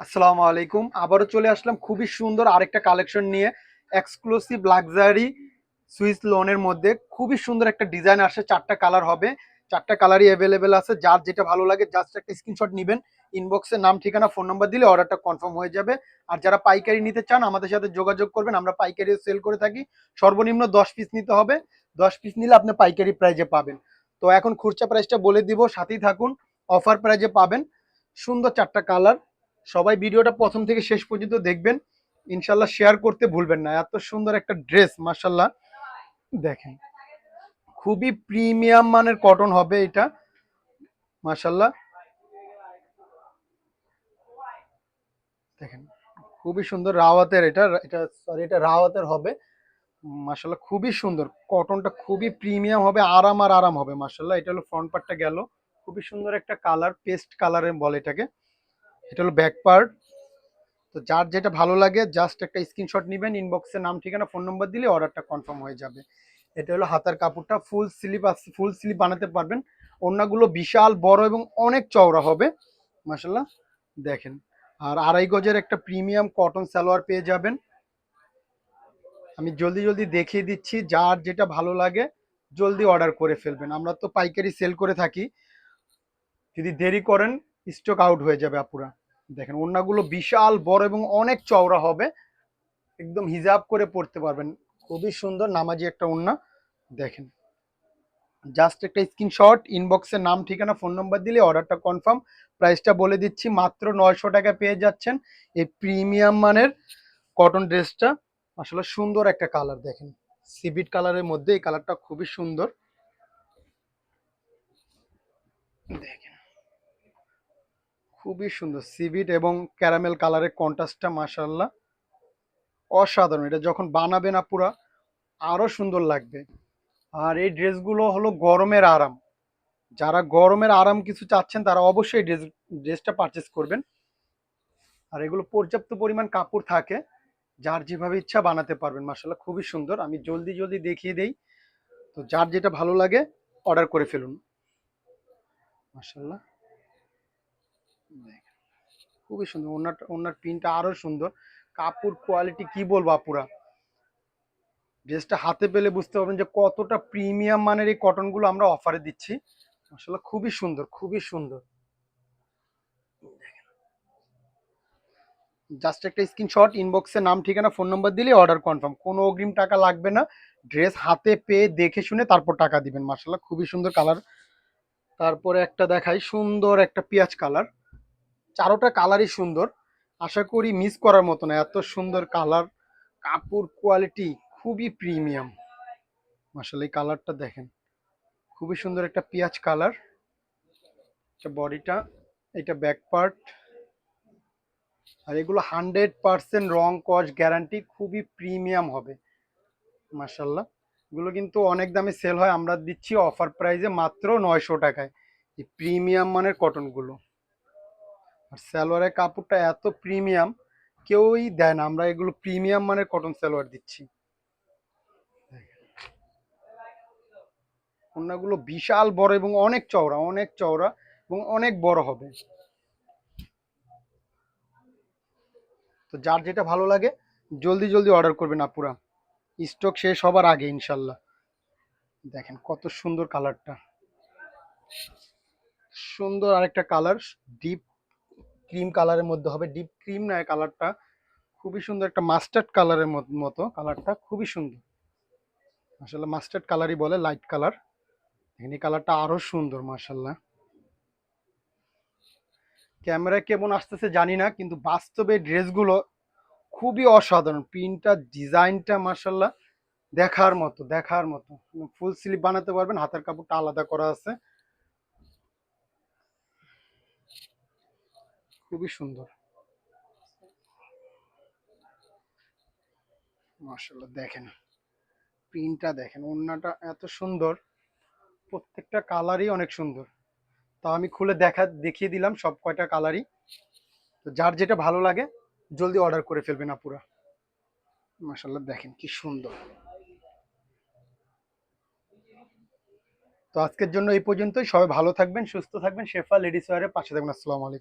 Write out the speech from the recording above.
আসসালামু আলাইকুম। আবারও চলে আসলাম খুবই সুন্দর আরেকটা কালেকশন নিয়ে। এক্সক্লুসিভ লাক্সারি সুইস লোনের মধ্যে খুবই সুন্দর একটা ডিজাইন আসে। 4টা কালার হবে, 4টা কালারই অ্যাভেলেবেল আছে। যার যেটা ভালো লাগে জাস্ট একটা স্ক্রিনশট নিবেন, ইনবক্সে নাম ঠিকানা ফোন নাম্বার দিলে অর্ডারটা কনফার্ম হয়ে যাবে। আর যারা পাইকারি নিতে চান আমাদের সাথে যোগাযোগ করবেন, আমরা পাইকারিও সেল করে থাকি। সর্বনিম্ন 10 পিস নিতে হবে, 10 পিস নিলে আপনি পাইকারি প্রাইজে পাবেন। তো এখন খুচরা প্রাইসটা বলে দিব, সাথেই থাকুন। অফার প্রাইজে পাবেন সুন্দর 4টা কালার। সবাই ভিডিওটা প্রথম থেকে শেষ পর্যন্ত দেখবেন, ইনশাল্লাহ শেয়ার করতে ভুলবেন না। এত সুন্দর একটা ড্রেস, মাশাল্লাহ। দেখেন, খুবই প্রিমিয়াম মানের কটন হবে এটা, মাশাল্লাহ। দেখেন, খুবই সুন্দর রাওয়াতের, এটা এটা সরি, এটা রাওয়াতের হবে। মাশাল্লাহ খুবই সুন্দর, কটনটা খুবই প্রিমিয়াম হবে, আরাম আর আরাম হবে। মাশাল্লাহ, এটা হলো ফ্রন্ট পার্টটা গেল, খুবই সুন্দর একটা কালার, পেস্ট কালারের বলে এটাকে। এটা হলো ব্যাক পার্ট। তো যার যেটা ভালো লাগে জাস্ট একটা স্ক্রিনশট নিবেন, ইনবক্সে নাম ঠিকানা ফোন নম্বর দিলে অর্ডারটা কনফার্ম হয়ে যাবে। এটা হলো হাতার কাপড়টা, ফুল স্লিভ আছে, ফুল স্লিভ বানাতে পারবেন। ওড়নাগুলো বিশাল বড় এবং অনেক চওড়া হবে, মাশাল্লাহ। দেখেন, আর 2.5 গজের একটা প্রিমিয়াম কটন সালোয়ার পেয়ে যাবেন। আমি জলদি জলদি দেখিয়ে দিচ্ছি, যার যেটা ভালো লাগে জলদি অর্ডার করে ফেলবেন। আমরা তো পাইকারি সেল করে থাকি, যদি দেরি করেন স্টক আউট হয়ে যাবে আপুরা। দেখেন, ওড়নাগুলো বিশাল বড় এবং অনেক চওড়া হবে, একদম হিজাব করে পড়তে পারবেন। খুবই সুন্দর নামাজি একটা ওড়না। দেখেন, জাস্ট একটা স্ক্রিনশট, ইনবক্সে নাম ঠিকানা ফোন নম্বর দিলে অর্ডারটা কনফার্ম। প্রাইসটা বলে দিচ্ছি, মাত্র 900 টাকা পেয়ে যাচ্ছেন এই প্রিমিয়াম মানের কটন ড্রেসটা। আসলে সুন্দর একটা কালার, দেখেন সিভিট কালারের মধ্যে এই কালারটা খুবই সুন্দর। দেখেন, খুবই সুন্দর সিভিট এবং ক্যারামেল কালারের কন্ট্রাস্টটা, মাশাআল্লাহ অসাধারণ। এটা যখন বানাবেন আপুরা আরো সুন্দর লাগবে। আর এই ড্রেসগুলো হলো গরমের আরাম, যারা গরমের আরাম কিছু চাচ্ছেন তারা অবশ্যই ড্রেসটা পারচেস করবেন। আর এগুলো পর্যাপ্ত পরিমাণ কাপড় থাকে, যার যেভাবে ইচ্ছা বানাতে পারবেন। মাশাআল্লাহ খুবই সুন্দর, আমি জলদি জলদি দেখিয়ে দেই। তো যার যেটা ভালো লাগে অর্ডার করে ফেলুন। মাশাআল্লাহ, খুবই সুন্দর। ওনার প্রিন্টটা আরো সুন্দর, কাপড় কোয়ালিটি কি বলবো আপুরা, ড্রেসটা হাতে পেলে বুঝতে পারবেন যে কতটা প্রিমিয়াম মানের এই কটনগুলো আমরা অফারে দিচ্ছি। মাশাআল্লাহ খুবই সুন্দর, খুবই সুন্দর। জাস্ট একটা স্ক্রিনশট, ইনবক্সে নাম ঠিকানা ফোন নম্বর দিলে অর্ডার কনফার্ম, কোনো অগ্রিম টাকা লাগবে না। ড্রেস হাতে পেয়ে দেখে শুনে তারপর টাকা দিবেন। মাশাআল্লাহ খুবই সুন্দর কালার। তারপরে একটা দেখাই, সুন্দর একটা পেঁয়াজ কালার। চারোটা কালারই সুন্দর, আশা করি মিস করার মতো না, এত সুন্দর কালার। কাপড় কোয়ালিটি খুবই প্রিমিয়াম। মাশাআল্লাহ এই কালারটা দেখেন, খুবই সুন্দর একটা পেঁয়াজ কালার। এটা বডিটা, এটা ব্যাক পার্ট। আর এগুলো 100% রং কস গ্যারান্টি, খুবই প্রিমিয়াম হবে। মাশাল্লাহ, এগুলো কিন্তু অনেক দামে সেল হয়, আমরা দিচ্ছি অফার প্রাইসে মাত্র 900 টাকায় এই প্রিমিয়াম মানের কটনগুলো। আর সালোয়ারের কাপড়টা এত প্রিমিয়াম, কেউই দেয় না, আমরা এগুলো প্রিমিয়াম মানের কটন সালোয়ার দিচ্ছি। ওড়নাগুলো বিশাল বড় এবং অনেক চওড়া, অনেক চওড়া এবং অনেক বড় হবে। তো যার যেটা ভালো লাগে জলদি জলদি অর্ডার করবেন আপুরা, স্টক শেষ হবার আগে ইনশাল্লাহ। দেখেন কত সুন্দর কালারটা, সুন্দর আরেকটা কালার, ডিপ ক্রিম কালারের মধ্যে হবে। ডিপ ক্রিম না কালারটা, খুবই সুন্দর একটা মাস্টার্ড কালারের মতো কালারটা, খুবই সুন্দর। মাশাল্লাহ মাস্টার্ড কালারই বলে, লাইট কালার। এই কালারটা আরো সুন্দর মাশাল্লাহ। ক্যামেরায় কেমন আসতেছে জানি না, কিন্তু বাস্তবে ড্রেসগুলো খুবই অসাধারণ। প্রিন্টটা, ডিজাইনটা মাশাল্লাহ দেখার মতো, দেখার মতো। ফুল স্লিভ বানাতে পারবেন, হাতের কাপড়টা আলাদা করা আছে, খুবই সুন্দর। মাশাল্লাহ দেখেন, প্রিন্টটা দেখেন, ওড়নাটা এত সুন্দর, প্রত্যেকটা কালারই অনেক সুন্দর। তা আমি খুলে দেখিয়ে দিলাম সব কয়টা কালারই। তো যার যেটা ভালো লাগে জলদি অর্ডার করে ফেলবেন আপুরা। মাশাল্লাহ দেখেন কি সুন্দর। তো আজকের জন্য এই পর্যন্তই, সবাই ভালো থাকবেন, সুস্থ থাকবেন, শেফা লেডিস ওয়্যারের পাশে থাকবেন। আসসালামু আলাইকুম।